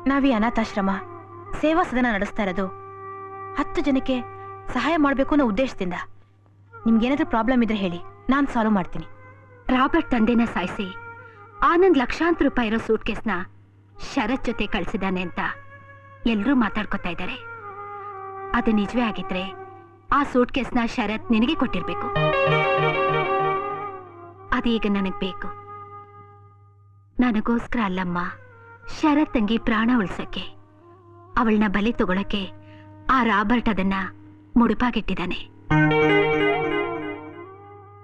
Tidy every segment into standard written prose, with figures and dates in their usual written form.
ನಾವೀ ಅನಾಥಾಶ್ರಮ ಸೇವಾ ಸದನ ನಡೆಸ್ತಾ ಇರೋದು 10 ಜನಕ್ಕೆ ಸಹಾಯ ಮಾಡಬೇಕು ಅನ್ನೋ ಉದ್ದೇಶದಿಂದ. ನಿಮ್ಗೇನಾದ್ರೂ ಪ್ರಾಬ್ಲಮ್ ಇದ್ರೆ ಹೇಳಿ, ನಾನು ಸಾಲ್ವ್ ಮಾಡ್ತೀನಿ. ರಾಬರ್ಟ್ ತಂದೆನ ಸಾಯಿಸಿ ಆನಂದ್ ಲಕ್ಷಾಂತರ ರೂಪಾಯಿ ಇರೋ ಸೂಟ್ ಕೇಸ್ನ ಶರತ್ ಜೊತೆ ಕಳಿಸಿದಾನೆ ಅಂತ ಎಲ್ಲರೂ ಮಾತಾಡ್ಕೊತಾ ಇದ್ದಾರೆ. ಅದು ನಿಜವೇ ಆಗಿದ್ರೆ ಆ ಸೂಟ್ ಕೇಸ್ನ ಶರತ್ ನಿನಗೆ ಕೊಟ್ಟಿರ್ಬೇಕು. ಅದೀಗ ನನಗ್ ಬೇಕು. ನನಗೋಸ್ಕರ ಅಲ್ಲಮ್ಮ, ಶರತ್ ತಂಗಿ ಪ್ರಾಣ ಉಳ್ಸಕ್ಕೆ, ಅವಳನ್ನ ಬಲಿ ತಗೊಳಕ್ಕೆ ಆ ರಾಬರ್ಟ್ ಅದನ್ನ ಮುಡುಪಾಗಿಟ್ಟಿದ್ದಾನೆ.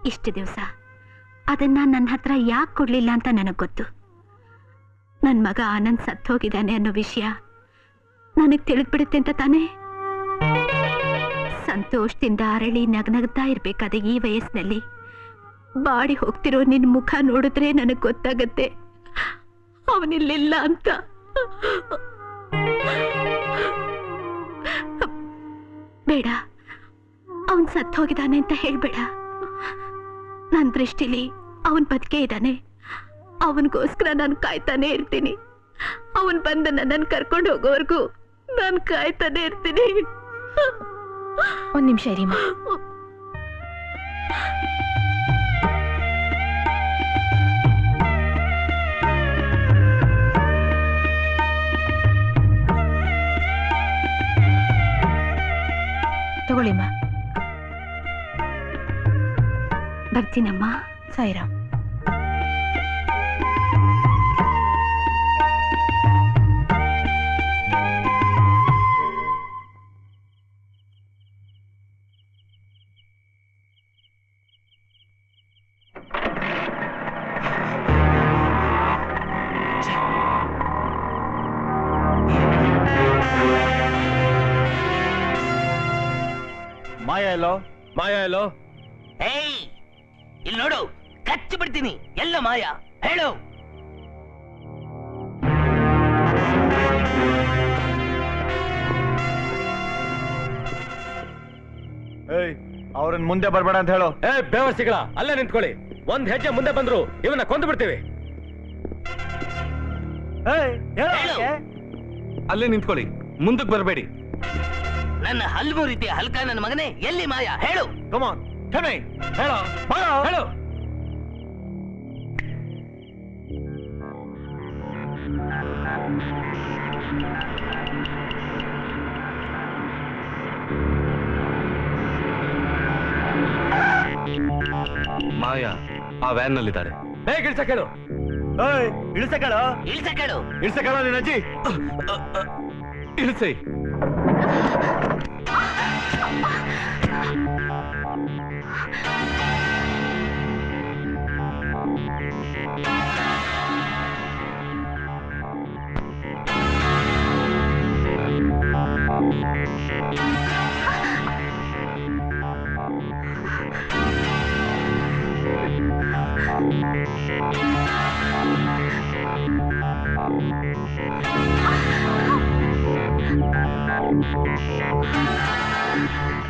ಇಷ್ಟು ದಿವಸ ಅದನ್ನ ನನ್ನ ಹತ್ರ ಯಾಕೆ ಕೊಡ್ಲಿಲ್ಲ ಅಂತ ನನಗ್ ಗೊತ್ತು. ನನ್ ಮಗ ಆನಂದ್ ಸತ್ತೋಗಿದ್ದಾನೆ ಅನ್ನೋ ವಿಷಯ ನನಗ್ ತಿಳಿದ್ಬಿಡುತ್ತೆ ಅಂತ ತಾನೇ. ಸಂತೋಷದಿಂದ ಅರಳಿ ನಗ್ನಗ್ತಾ ಇರ್ಬೇಕಾದ ಈ ವಯಸ್ಸಿನಲ್ಲಿ ಬಾಡಿ ಹೋಗ್ತಿರೋ ನಿನ್ ಮುಖ ನೋಡಿದ್ರೆ ನನಗ್ ಗೊತ್ತಾಗತ್ತೆ ಅವನಿಲ್ಲಿಲ್ಲ ಅಂತ. ಬೇಡ, ಅವನ್ ಸತ್ತು ಹೋಗಿದ್ದಾನೆ ಅಂತ ಹೇಳ್ಬೇಡ. ನನ್ನ ದೃಷ್ಟಿಲಿ ಅವನ್ ಬದುಕೇ ಇದ್ದಾನೆ. ಅವನಿಗೋಸ್ಕರ ನಾನು ಕಾಯ್ತಾನೆ ಇರ್ತೀನಿ. ಅವನ್ ಬಂದ ನನ್ನನ್ನು ಕರ್ಕೊಂಡು ಹೋಗೋವರೆಗೂ ನಾನು ಕಾಯ್ತಾನೆ ಇರ್ತೀನಿ. ಒಂದ್ ನಿಮಿಷ ಇರಿಮ್ಮ. ತಗೊಳ್ಳಿಮ್ಮ. ಬರ್ತೀನಮ್ಮ. ಸಾಯಿರಾಮ್. ಮಾಯಾ ಎಲ್ಲೋ? ಮಾಯಾ ಎಲ್ಲೋ? ಏಯ್, ಇಲ್ಲಿ ನೋಡು, ಕಚ್ಚಿ ಬಿಡ್ತೀನಿ. ಎಲ್ಲ ಮಾಯಾ, ಹೇಳು. ಏಯ್, ಅವ್ರನ್ನ ಮುಂದೆ ಬರ್ಬೇಡ ಅಂತ ಹೇಳು. ಬೇವರ್ಸಿಗಳ ಅಲ್ಲೇ ನಿಂತ್ಕೊಳ್ಳಿ. ಒಂದ್ ಹೆಜ್ಜೆ ಮುಂದೆ ಬಂದ್ರು ಇವನ್ನ ಕೊಂದು ಬಿಡ್ತೀವಿ. ಅಲ್ಲೇ ನಿಂತ್ಕೊಳ್ಳಿ, ಮುಂದಕ್ಕೆ ಬರಬೇಡಿ. ನನ್ನ ಹಲ್ವು ರೀತಿಯ ಹಲ್ಕ ನನ್ನ ಮಗನೇ, ಎಲ್ಲಿ ಮಾಯಾ, ಹೇಳು. Come on, tell me. ಹೇಳು, ಹೇಳು. ಮಾಯಾ ಆ ವ್ಯಾನ್ ನಲ್ಲಿದ್ದಾರೆ. ಹೇಗೆ ಇಳಿಸಕ್ಕೇಳು? ಇಳಿಸಕ್ಕೇಳು. ಇಳಿಸಕ್ಕೇಳು. ಇಳಿಸಕ್ಕೇಳು ನಿನ್ನ ಅಜ್ಜಿ. ಇಳಿಸಿ.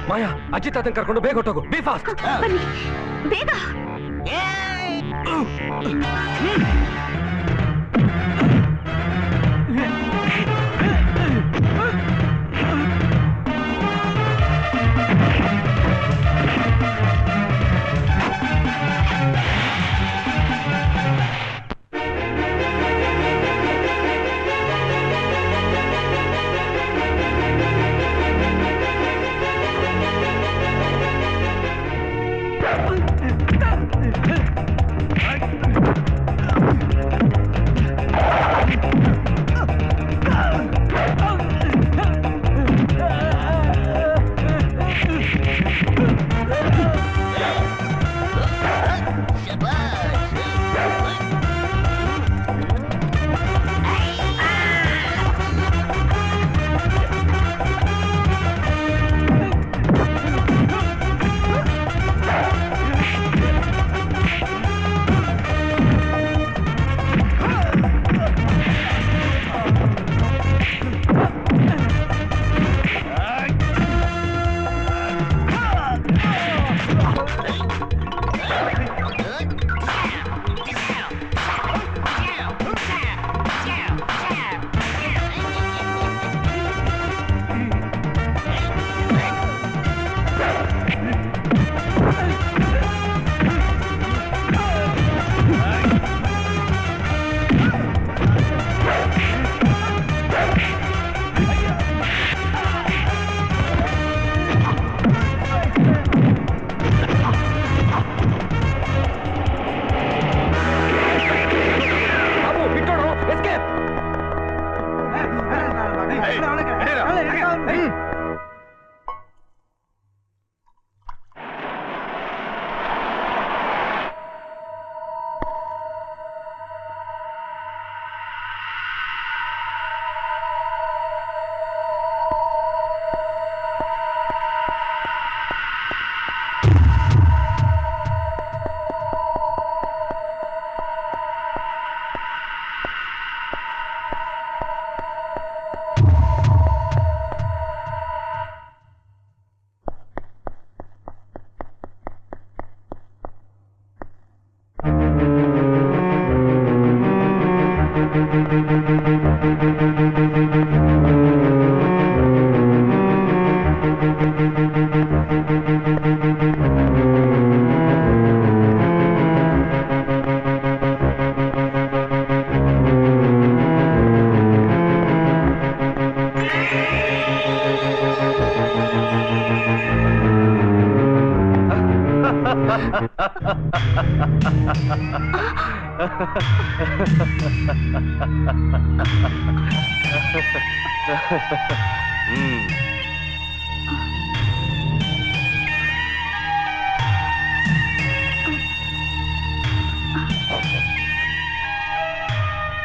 ಮಾಯಾ, ಅಜ್ಜಿ ತಾತನ್ ಕರ್ಕೊಂಡು ಬೇಗ ಹೊಟ್ಟೋಗು. B fast. ಬೇಗ.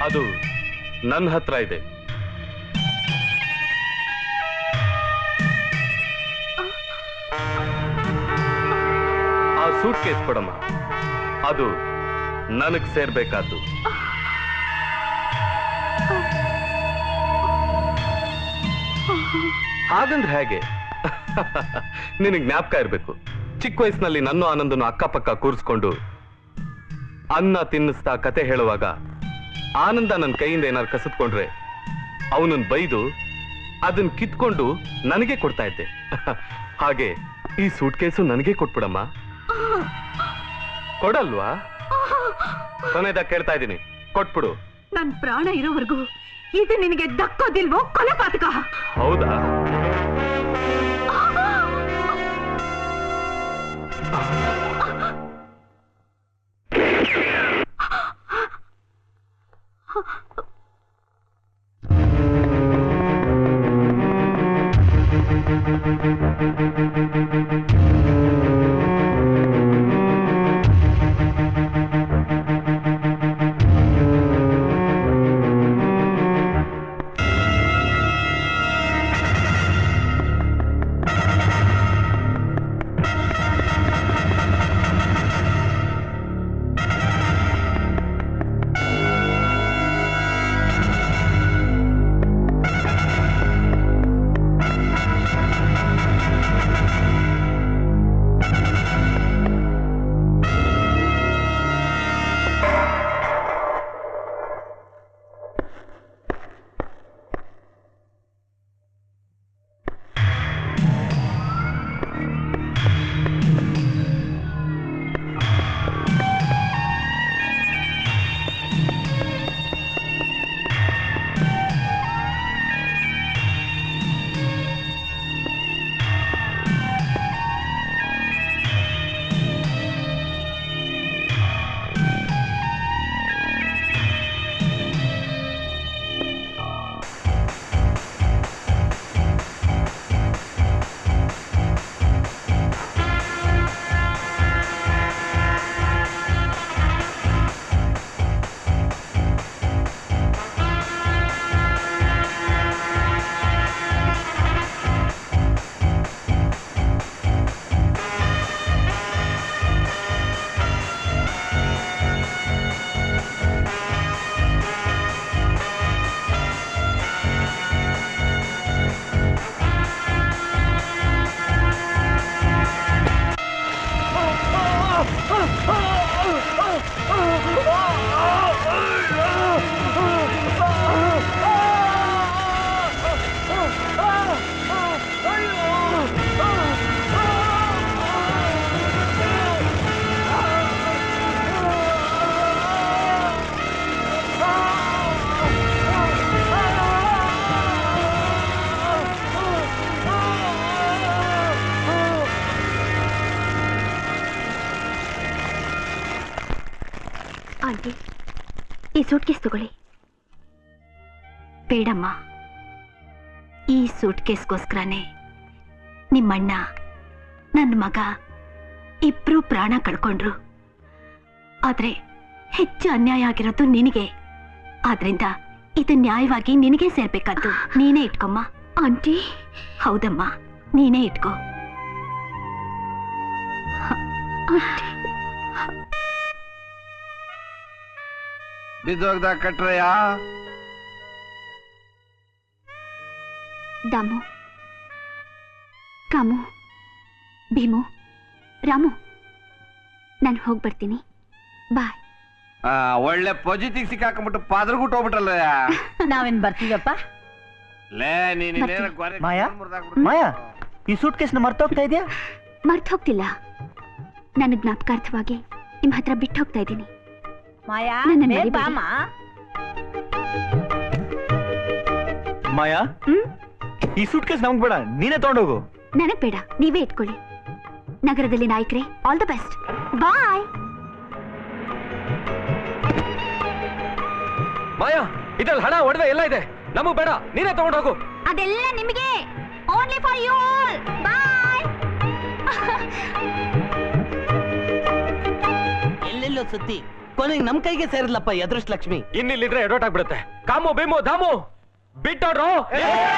ಅದು ನನ್ನ ಹತ್ರ ಇದೆ. ಆ ಸೂಟ್ ಕೇಸ್ ಕೊಡಮ್ಮ, ಅದು ನನಗ್ ಸೇರ್ಬೇಕಾದ್ದು. ಹಾಗಂದ್ರೆ ಹೇಗೆ? ನಿನಗ್ ಜ್ಞಾಪಕ ಇರ್ಬೇಕು, ಚಿಕ್ಕ ವಯಸ್ಸಿನಲ್ಲಿ ನನ್ನ ಆನಂದನು ಅಕ್ಕಪಕ್ಕ ಕೂರಿಸ್ಕೊಂಡು ಅನ್ನ ತಿನ್ನಿಸ್ತಾ ಕತೆ ಹೇಳುವಾಗ ಆನಂದ ನನ್ನ ಕೈಯಿಂದ ಏನಾರು ಕಸಿದ್ಕೊಂಡ್ರೆ ಅವನನ್ನ ಬೈದು ಅದನ್ನ ಕಿತ್ಕೊಂಡು ನನಗೆ ಕೊಡ್ತಾ ಇದ್ದೆ. ಹಾಗೆ ಈ ಸೂಟ್ ಕೇಸು ನನಗೆ ಕೊಟ್ಬಿಡಮ್ಮ. ಕೊಡಲ್ವಾ? ಕೊನೆದಾಗ ಕೇಳ್ತಾ ಇದ್ದೀನಿ, ಕೊಟ್ಬಿಡು. ನನ್ ಪ್ರಾಣ ಇರೋವರೆಗೂ ಇದು ನಿನಗೆ ದಕ್ಕೋದಿಲ್ವೋ ಕೊಲೆಪಾತಕ? ಹೌದಾ? ಆಂಟಿ, ಈ ಸೂಟ್ ಕೇಸ್ ತಗೊಳ್ಳಿ. ಬೇಡಮ್ಮ, ಈ ಸೂಟ್ ಕೇಸ್ಗೋಸ್ಕರನೇ ನಿಮ್ಮಣ್ಣ ನನ್ನ ಮಗ ಇಬ್ರು ಪ್ರಾಣ ಕಳ್ಕೊಂಡ್ರು. ಆದ್ರೆ ಹೆಚ್ಚು ಅನ್ಯಾಯ ಆಗಿರೋದು ನಿನಗೆ. ಆದ್ರಿಂದ ಇದು ನ್ಯಾಯವಾಗಿ ನಿನಗೆ ಸೇರ್ಬೇಕಾದ್ದು. ನೀನೇ ಇಟ್ಕೊಮ್ಮ. ಆಂಟಿ. ಹೌದಮ್ಮ, ನೀನೇ ಇಟ್ಕೋ. ಬಿದ್ದೋಗ್ದ ಕಟ್ರಯ್ಯ. ದಾಮು, ಕಾಮು, ಭೀಮು, ರಾಮು, ನಾನು ಹೋಗ್ಬರ್ತೀನಿ. ಬಾಯ್. ಒಳ್ಳೆ ಪೊಜಿಟಿವ್ ಸಿಕ್ಕಾಕೊಂಡ್ಬಿಟ್ಟು ಪಾದ್ರಗೂಟ್ ಹೋಗ್ಬಿಟ್ರಲ್ಲ. ನಾವೇನ್ ಬರ್ತೀವಪ್ಪ. ಲೇ ನೀನ್ ಮಾಯಾ? ಮಾಯಾ, ಈ ಸೂಟ್ ಕೇಸ್ನ ಮರ್ತೋಗ್ತಾ ಇದೆಯಾ? ಮರ್ತು ಹೋಗ್ತಿಲ್ಲ. ನನ್ನ ಜ್ಞಾಪಕಾರ್ಥವಾಗಿ ನಿಮ್ಮ ಹತ್ರ ಬಿಟ್ಟು ಹೋಗ್ತಾ ಇದ್ದೀನಿ. ಮಾಯಾ, ನನ್ನನ್ನ ಬೇ ಮರಿಬೇಡಿ. ಬಾಮ್ಮ. ಮಾಯಾ, ಈ ಸೂಟ್ ಕೇಸ್ ನಮ್ಗ್ ಬೇಡ, ನೀನೇ ತಗೊಂಡೋಗು. ನನಗ್ ಬೇಡ, ನೀವೇ ಇಟ್ಕೊಳ್ಳಿ. ನಗರದಲ್ಲಿ ನಾಯಕರೇ, ಆಲ್ ದ ಬೆಸ್ಟ್. ಬಾಯ್. ಮಾಯಾ, ಇದ್ರಲ್ಲಿ ಹಣ ಒಡವೆ ಎಲ್ಲ ಇದೆ, ನಮಗ್ ಬೇಡ, ನೀನೇ ತಗೊಂಡೋಗು. ಅದೆಲ್ಲ ನಿಮಗೆ, ಓನ್ಲಿ ಫಾರ್ ಯು ಆಲ್. ಬಾಯ್. ಎಲ್ಲೆಲ್ಲೋ ಸುತ್ತಿ ಕೊನೆಗೆ ನಮ್ ಕೈಗೆ ಸೇರಿದ್ಲಪ್ಪ ಅದೃಷ್ಟ ಲಕ್ಷ್ಮಿ. ಇನ್ನಿಲ್ಲಿದ್ರೆ ಎಡೋಟ್ ಆಗ್ಬಿಡುತ್ತೆ. ಕಾಮು, ಭೀಮು, ಧಾಮು ಬಿಟ್ಟೋಡ್ರು.